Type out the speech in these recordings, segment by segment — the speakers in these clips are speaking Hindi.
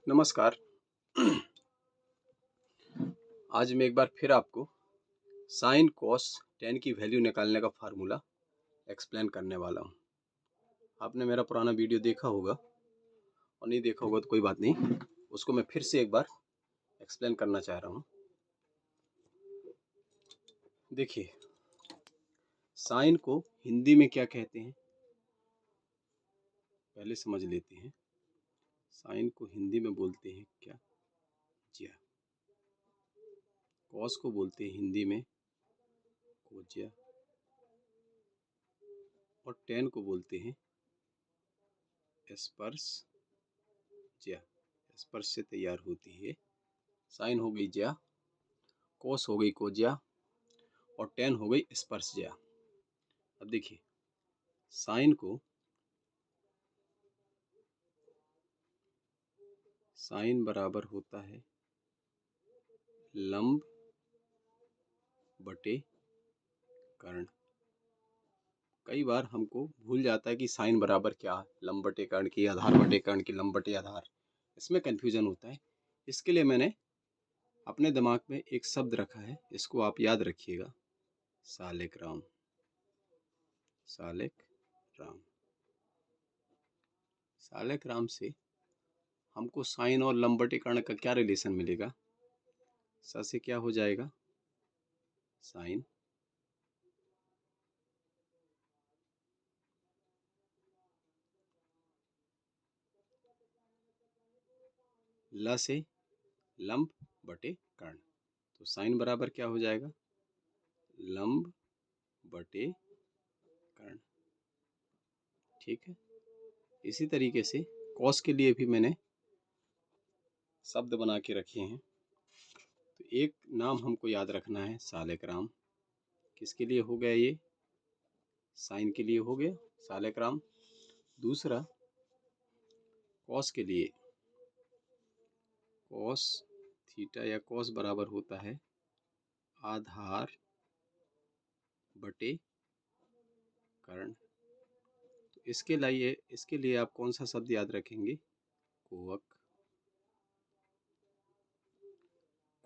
नमस्कार। आज मैं एक बार फिर आपको साइन कॉस टेन की वैल्यू निकालने का फार्मूला एक्सप्लेन करने वाला हूँ। आपने मेरा पुराना वीडियो देखा होगा और नहीं देखा होगा तो कोई बात नहीं, उसको मैं फिर से एक बार एक्सप्लेन करना चाह रहा हूँ। देखिए, साइन को हिंदी में क्या कहते हैं पहले समझ लेते हैं। साइन को हिंदी में बोलते हैं क्या? ज्या। कॉस को बोलते हैं हिंदी में कोज्या और टेन को बोलते हैं स्पर्श ज्या। स्पर्श से तैयार होती है। साइन हो गई ज्या, कोस हो गई कोज्या और टेन हो गई स्पर्श ज्या। अब देखिए, साइन को साइन बराबर होता है लंब बटे कर्ण। कई बार हमको भूल जाता है कि साइन बराबर क्या है, लंब बटे कर्ण की, आधार बटे कर्ण की, लंब बटे आधार, इसमें कंफ्यूजन होता है। इसके लिए मैंने अपने दिमाग में एक शब्द रखा है, इसको आप याद रखिएगा, सालेक राम। सालेक राम। सालेक राम से हमको साइन और लंब बटे कर्ण का क्या रिलेशन मिलेगा? सा से क्या हो जाएगा? साइन, ल से लंब बटे कर्ण, तो साइन बराबर क्या हो जाएगा? लंब बटे कर्ण। ठीक है। इसी तरीके से कॉस के लिए भी मैंने शब्द बना के रखे हैं। तो एक नाम हमको याद रखना है, सालेक राम। किसके लिए हो गया ये? साइन के लिए हो गया सालेक राम। दूसरा कॉस के लिए, कॉस थीटा या कॉस बराबर होता है आधार बटे कर्ण। तो इसके लिए आप कौन सा शब्द याद रखेंगे? कोवक।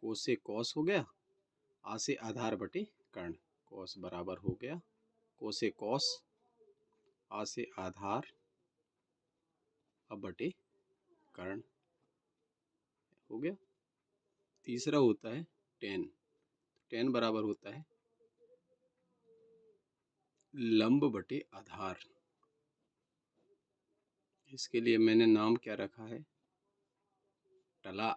को से कॉस हो गया, आ से आधार बटे कर्ण, कॉस बराबर हो गया को से कॉस, आ से आधार, अब बटे कर्ण हो गया। तीसरा होता है टेन। टेन बराबर होता है लंब बटे आधार। इसके लिए मैंने नाम क्या रखा है? टला।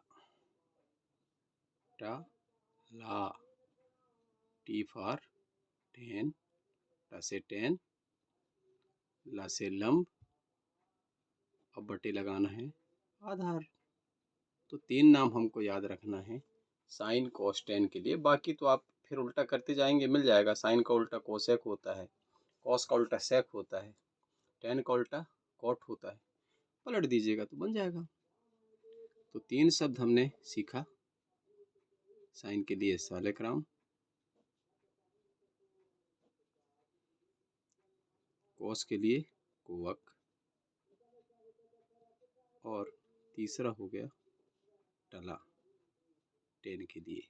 ला। टी फॉर टेन, ट से टेन, ला से लंब, अब बटे लगाना है आधार। तो तीन नाम हमको याद रखना है साइन कॉस टेन के लिए। बाकी तो आप फिर उल्टा करते जाएंगे, मिल जाएगा। साइन का उल्टा कोसेक होता है, कॉस का उल्टा सेक होता है, टेन का उल्टा कॉट होता है, पलट दीजिएगा तो बन जाएगा। तो तीन शब्द हमने सीखा। साइन के लिए सालेक राम, कॉस के लिए कोवक, और तीसरा हो गया टला टेन के लिए।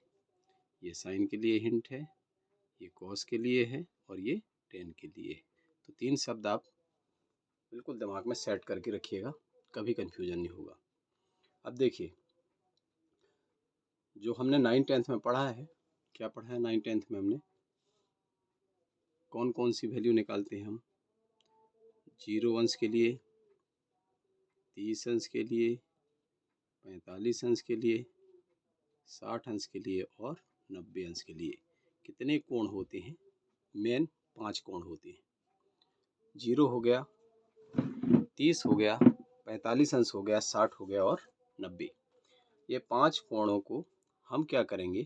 ये साइन के लिए हिंट है, ये कॉस के लिए है और ये टेन के लिए। तो तीन शब्द आप बिल्कुल दिमाग में सेट करके रखिएगा, कभी कंफ्यूजन नहीं होगा। अब देखिए, जो हमने 9th-10th में पढ़ा है, क्या पढ़ा है 9th-10th में हमने? कौन कौन सी वैल्यू निकालते हैं हम? 0 अंश के लिए, 30 अंश के लिए, 45 अंश के लिए, 60 अंश के लिए और 90 अंश के लिए। कितने कोण होते हैं? मेन 5 कोण होते हैं। 0 हो गया, 30 हो गया, 45 अंश हो गया, 60 हो गया और 90। ये 5 कोणों को हम क्या करेंगे?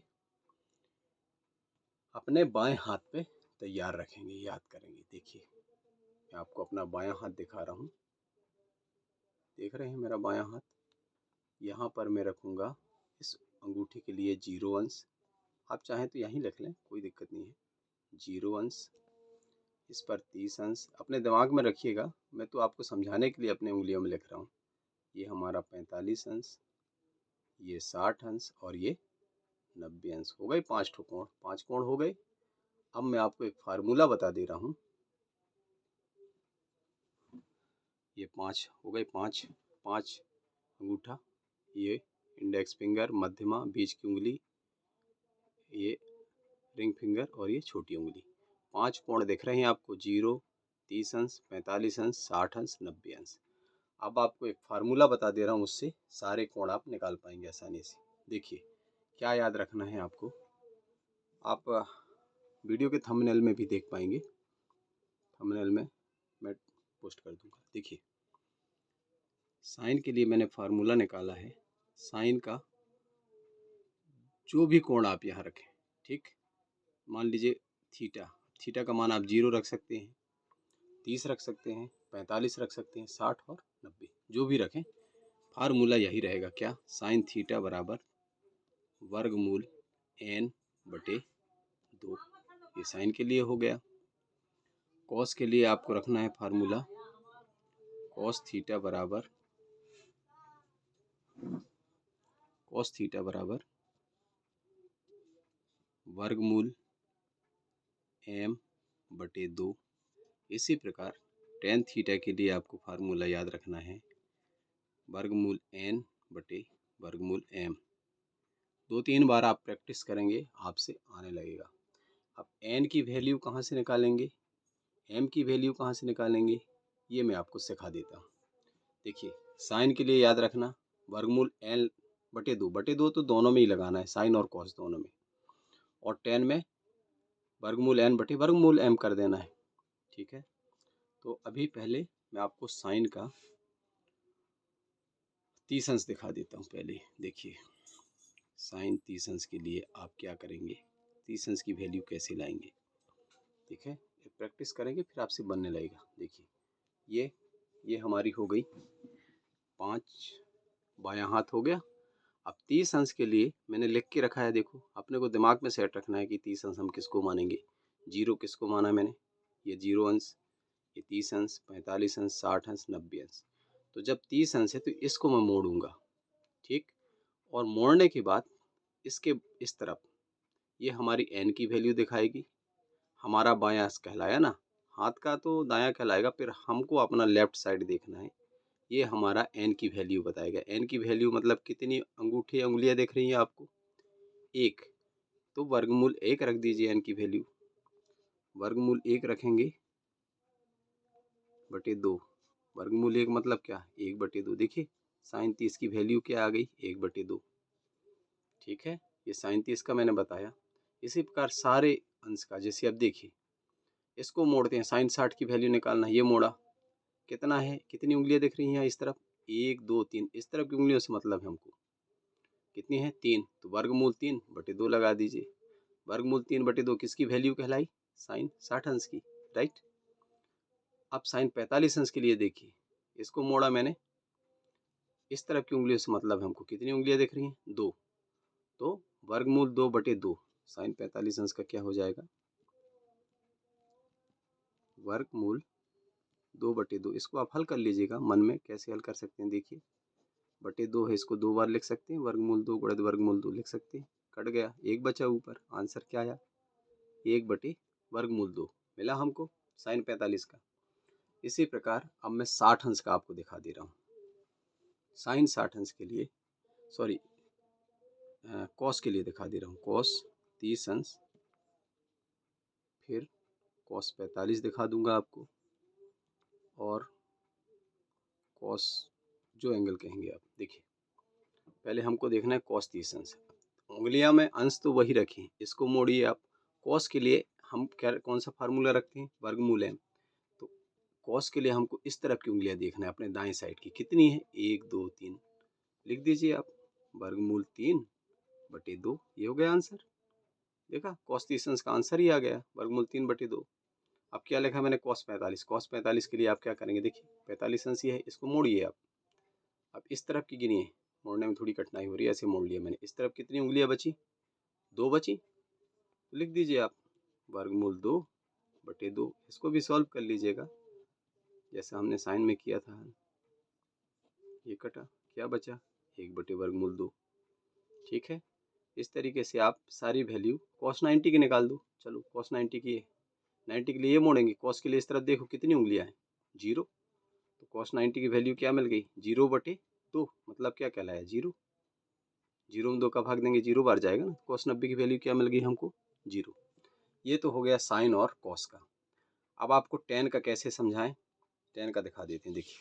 अपने बाएं हाथ पे तैयार रखेंगे, याद करेंगे। देखिए, मैं आपको अपना बायां हाथ दिखा रहा हूँ। देख रहे हैं मेरा बायां हाथ? यहाँ पर मैं रखूँगा इस अंगूठे के लिए 0 अंश। आप चाहें तो यहीं लिख लें, कोई दिक्कत नहीं है। 0 अंश, इस पर 30 अंश। अपने दिमाग में रखिएगा, मैं तो आपको समझाने के लिए अपने उंगलियों में लिख रहा हूँ। ये हमारा 45 अंश ये 60 अंश और ये 90 अंश। हो गए 5 ठो कोण, 5 कोण हो गए। अब मैं आपको एक फार्मूला बता दे रहा हूँ। ये 5 हो गए, 5 5 अंगूठा, ये इंडेक्स फिंगर, मध्यमा, बीच की उंगली, ये रिंग फिंगर और ये छोटी उंगली। 5 कोण दिख रहे हैं आपको, 0, 30 अंश, 45 अंश, 60 अंश, 90 अंश। अब आपको एक फार्मूला बता दे रहा हूँ, उससे सारे कोण आप निकाल पाएंगे आसानी से। देखिए क्या याद रखना है आपको, आप वीडियो के थंबनेल में भी देख पाएंगे, थंबनेल में मैं पोस्ट कर दूंगा। देखिए साइन के लिए मैंने फार्मूला निकाला है। साइन का जो भी कोण आप यहाँ रखें, ठीक, मान लीजिए थीटा, थीटा का मान आप 0 रख सकते हैं, 30 रख सकते हैं, 45 रख सकते हैं, 60 और 90, जो भी रखें, फार्मूला यही रहेगा। क्या? साइन थीटा बराबर वर्गमूल n बटे 2। ये साइन के लिए हो गया। कॉस के लिए आपको रखना है फार्मूला, कॉस थीटा बराबर वर्गमूल m बटे 2। इसी प्रकार टेन थीटा के लिए आपको फार्मूला याद रखना है, वर्गमूल n बटे वर्गमूल m। 2-3 बार आप प्रैक्टिस करेंगे, आपसे आने लगेगा। अब n की वैल्यू कहाँ से निकालेंगे, m की वैल्यू कहाँ से निकालेंगे, ये मैं आपको सिखा देता हूँ। देखिए साइन के लिए याद रखना, वर्गमूल n बटे 2, बटे 2 तो दोनों में ही लगाना है, साइन और कॉस दोनों में। और टेन में वर्गमूल n बटे वर्गमूल m कर देना है, ठीक है। तो अभी पहले मैं आपको साइन का 30 अंश दिखा देता हूँ। पहले देखिए साइन 30 अंश के लिए आप क्या करेंगे, 30 अंश की वैल्यू कैसे लाएंगे, ठीक है। प्रैक्टिस करेंगे फिर आपसे बनने लगेगा। देखिए ये हमारी हो गई 5, बायां हाथ हो गया। अब 30 अंश के लिए मैंने लिख के रखा है, देखो अपने को दिमाग में सेट रखना है कि 30 अंश हम किसको मानेंगे। 0 किसको माना मैंने, ये 0 अंश, ये 30 अंश, 45 अंश, 60 अंश, 90 अंश। तो जब 30 अंश है तो इसको मैं मोड़ूंगा, ठीक। और मोड़ने के बाद इसके इस तरफ ये हमारी n की वैल्यू दिखाएगी। हमारा बायां कहलाया ना, हाथ का तो दायां कहलाएगा, फिर हमको अपना लेफ्ट साइड देखना है। ये हमारा n की वैल्यू बताएगा। n की वैल्यू मतलब कितनी अंगूठे उंगलियां दिख रही हैं आपको, 1। तो वर्गमूल 1 रख दीजिए, n की वैल्यू वर्गमूल 1 रखेंगे बटे 2। वर्गमूल 1 मतलब क्या, 1 बटे 2। देखिए साइन 30 की वैल्यू क्या आ गई, 1 बटे 2, ठीक है। ये साइन 30 का मैंने बताया। इसी प्रकार सारे अंश का, जैसे अब देखिए इसको मोड़ते हैं, साइन 60 की वैल्यू निकालना है, ये मोड़ा, कितना है, कितनी उंगलियां दिख रही हैं इस तरफ, 1 2 3, इस तरफ की उंगलियों से मतलब है हमको, कितनी है 3। तो वर्गमूल 3 बटे 2 लगा दीजिए। वर्गमूल 3 बटे 2 किसकी वैल्यू कहलाई, साइन 60 अंश की, राइट। अब साइन 45 अंश के लिए देखिए, इसको मोड़ा मैंने, इस तरफ की उंगलियों से मतलब है हमको, कितनी उंगलियां दिख रही हैं, 2। तो वर्गमूल 2 बटे 2 साइन 45 अंश का क्या हो जाएगा, वर्गमूल 2 बटे 2। इसको आप हल कर लीजिएगा मन में, कैसे हल कर सकते हैं देखिए, बटे 2 है, इसको 2 बार लिख सकते हैं, वर्गमूल 2 गुणित वर्गमूल 2 लिख सकते हैं, कट गया, 1 बचा ऊपर। आंसर क्या आया, 1 बटे वर्गमूल 2 मिला हमको साइन 45 का। इसी प्रकार अब मैं 60 अंश का आपको दिखा दे रहा हूँ। साइन 60 अंश के लिए, सॉरी कॉस के लिए दिखा दे रहा हूँ। कॉस 30 अंश, फिर कॉस 45 दिखा दूंगा आपको, और कॉस जो एंगल कहेंगे आप। देखिए पहले हमको देखना है कॉस 30 अंश, उंगलियां में अंश तो वही रखें, इसको मोड़िए आप। कॉस के लिए हम क्या, कौन सा फार्मूला रखते हैं, वर्गमूल m। तो कॉस के लिए हमको इस तरफ की उंगलियां देखना है, अपने दाएं साइड की, कितनी है, 1 2 3, लिख दीजिए आप, वर्गमूल 3 बटे 2। ये हो गया आंसर। देखा कॉस 30 अंश का आंसर ही आ गया, वर्गमूल 3 बटे 2। अब क्या लिखा मैंने, कॉस 45। कॉस 45 के लिए आप क्या करेंगे, देखिए 45 अंश ये है, इसको मोड़िए आप। अब इस तरफ की गिनिए, मोड़ने में थोड़ी कठिनाई हो रही है, ऐसे मोड़ लिया मैंने। इस तरफ कितनी उंगलियां बची, 2 बची, तो लिख दीजिए आप वर्गमूल 2 बटे 2। इसको भी सॉल्व कर लीजिएगा जैसा हमने साइन में किया था। ये कटा, क्या बचा, 1 बटे वर्गमूल 2। ठीक है। इस तरीके से आप सारी वैल्यू cos 90 की निकाल दो। चलो cos 90 की 90 के लिए ये मोड़ेंगे, cos के लिए इस तरफ देखो कितनी उंगलियां हैं, 0। तो cos 90 की वैल्यू क्या मिल गई, 0/2, मतलब क्या कहलाया, 0। 0 में 2 का भाग देंगे 0 बार जाएगा ना। cos 90 की वैल्यू क्या मिल गई हमको, 0। ये तो हो गया साइन और cos का। अब आपको tan का कैसे समझाएं, tan का दिखा देते हैं। देखिए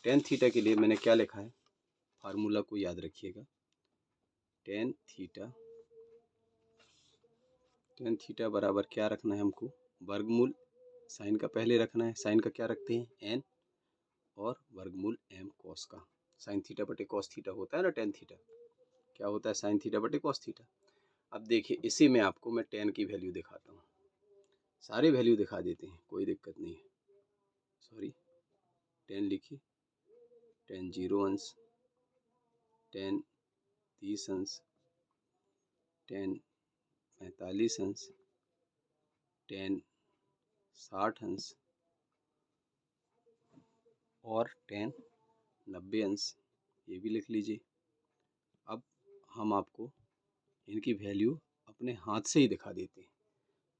tan थीटा के लिए मैंने क्या लिखा है, फार्मूला को याद रखिएगा। tan थीटा बराबर क्या रखना है हमको, वर्गमूल साइन का पहले रखना है। साइन का क्या रखते हैं, n, और वर्गमूल m cos का। साइन थीटा बटे cos थीटा होता है ना tan थीटा, क्या होता है, साइन थीटा बटे cos थीटा। अब देखिए इसी में आपको मैं tan की वैल्यू दिखाता हूँ, सारे वैल्यू दिखा देते हैं, कोई दिक्कत नहीं है। सॉरी, tan लिखिए, tan 0 अंश, tan 30 अंश, tan 45 अंश, tan 60 अंश और tan 90 अंश, ये भी लिख लीजिए। अब हम आपको इनकी वैल्यू अपने हाथ से ही दिखा देते हैं,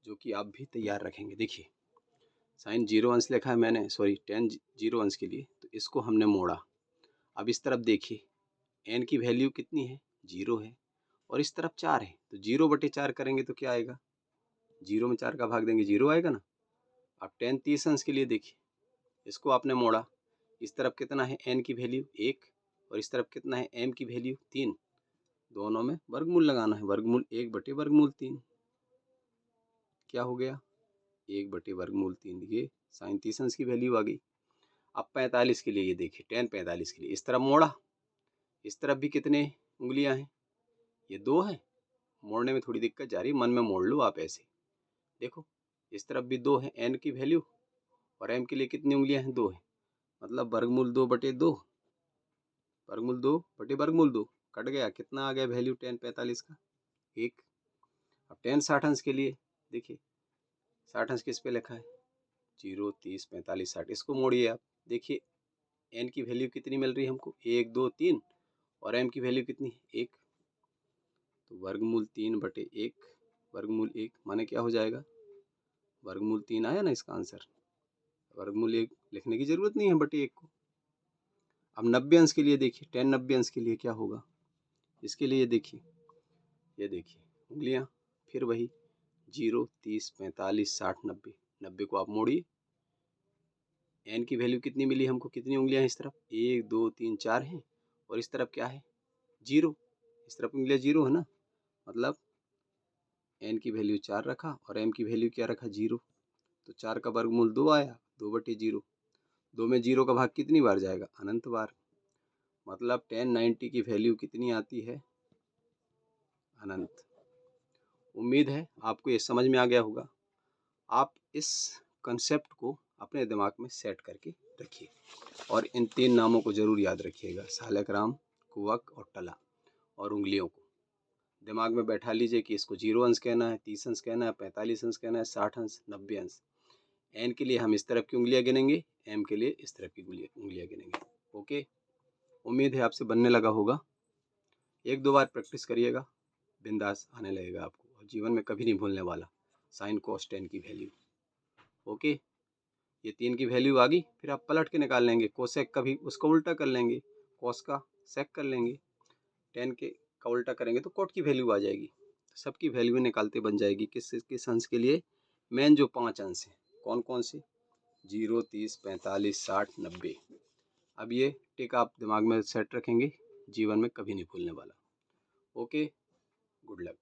जो कि आप भी तैयार रखेंगे। देखिए साइन 0 अंश लिखा है मैंने, सॉरी tan 0 अंश के लिए, तो इसको हमने मोड़ा। अब इस तरफ देखिए n की वैल्यू कितनी है, 0 है, और इस तरफ 4 है, तो 0/4 करेंगे तो क्या आएगा, 0 में 4 का भाग देंगे 0 आएगा ना। अब tan 30 अंश के लिए देखिए, इसको आपने मोड़ा, इस तरफ कितना है n की वैल्यू 1, और इस तरफ कितना है m की वैल्यू 3, दोनों में वर्गमूल लगाना है, वर्गमूल 1/3। क्या हो गया, 1/3, ये साइन 30 अंश की वैल्यू आ गई। अब 45 के लिए ये देखिए, tan 45 के लिए इस तरफ मोड़ा, इस तरफ भी कितने उंगलियां हैं, ये 2 है। मोड़ने में थोड़ी दिक्कत जा रही है, मन में मोड़ लो आप ऐसे। देखो इस तरफ भी 2 है n की वैल्यू, और m के लिए कितनी उंगलियां हैं, 2 है, मतलब वर्गमूल 2/2, वर्गमूल 2/2 कट गया, कितना आ गया वैल्यू tan 45 का, 1। अब tan 60 अंश के लिए देखिए, 60 अंश किस पे लिखा है, 0, 30, 45, 60, इसको मोड़िए आप। देखिए n की वैल्यू कितनी मिल रही है हमको, 1, 2, 3, और m की वैल्यू कितनी है, 1। तो वर्गमूल 3/1, वर्गमूल 1 माने क्या हो जाएगा, वर्गमूल 3 आया ना इसका आंसर। वर्गमूल 1 लिखने की जरूरत नहीं है बटे 1 को। अब 90 अंश के लिए देखिए, tan 90 अंश के लिए क्या होगा, इसके लिए देखिए, ये देखिए उंगलियां, फिर वही 0, 30, 45, 60, 90, 90 को आप मोड़िए। n की वैल्यू कितनी मिली हमको, कितनी उंगलियां हैं इस तरफ, 1, 2, 3, 4 हैं, और इस तरफ क्या है, 0, इस तरफ उंगलियां 0 है ना, मतलब n की वैल्यू 4 रखा और m की वैल्यू क्या रखा, 0। तो 4 का वर्गमूल 2 आया, 2/0। 2 में 0 का भाग कितनी बार जाएगा, अनंत बार, मतलब tan 90 की वैल्यू कितनी आती है, अनंत। उम्मीद है आपको ये समझ में आ गया होगा। आप इस कंसेप्ट को अपने दिमाग में सेट करके रखिए, और इन 3 नामों को जरूर याद रखिएगा, सालकराम, कुवक और टला, और उंगलियों को दिमाग में बैठा लीजिए कि इसको 0 अंश कहना है, 30 अंश कहना है, 45 अंश कहना है, 60 अंश, 90 अंश। n के लिए हम इस तरफ की उंगलियां गिनेंगे, m के लिए इस तरफ की उंगलियां गिनेंगे। ओके, उम्मीद है आपसे बनने लगा होगा। 1-2 बार प्रैक्टिस करिएगा, बिंदास आने लगेगा आपको, और जीवन में कभी नहीं भूलने वाला साइन cos tan की वैल्यू। ओके, ये 3 की वैल्यू आ गई, फिर आप पलट के निकाल लेंगे, कोसेक का भी उसका उल्टा कर लेंगे, कॉस का सेक कर लेंगे, tan के का उल्टा करेंगे तो कॉट की वैल्यू आ जाएगी। सबकी वैल्यू निकालते बन जाएगी। किस अंश के लिए, मेन जो 5 अंश हैं, कौन कौन से, 0, 30, 45, 60, 90। अब ये टिक आप दिमाग में सेट रखेंगे, जीवन में कभी नहीं भूलने वाला। Okay, good luck.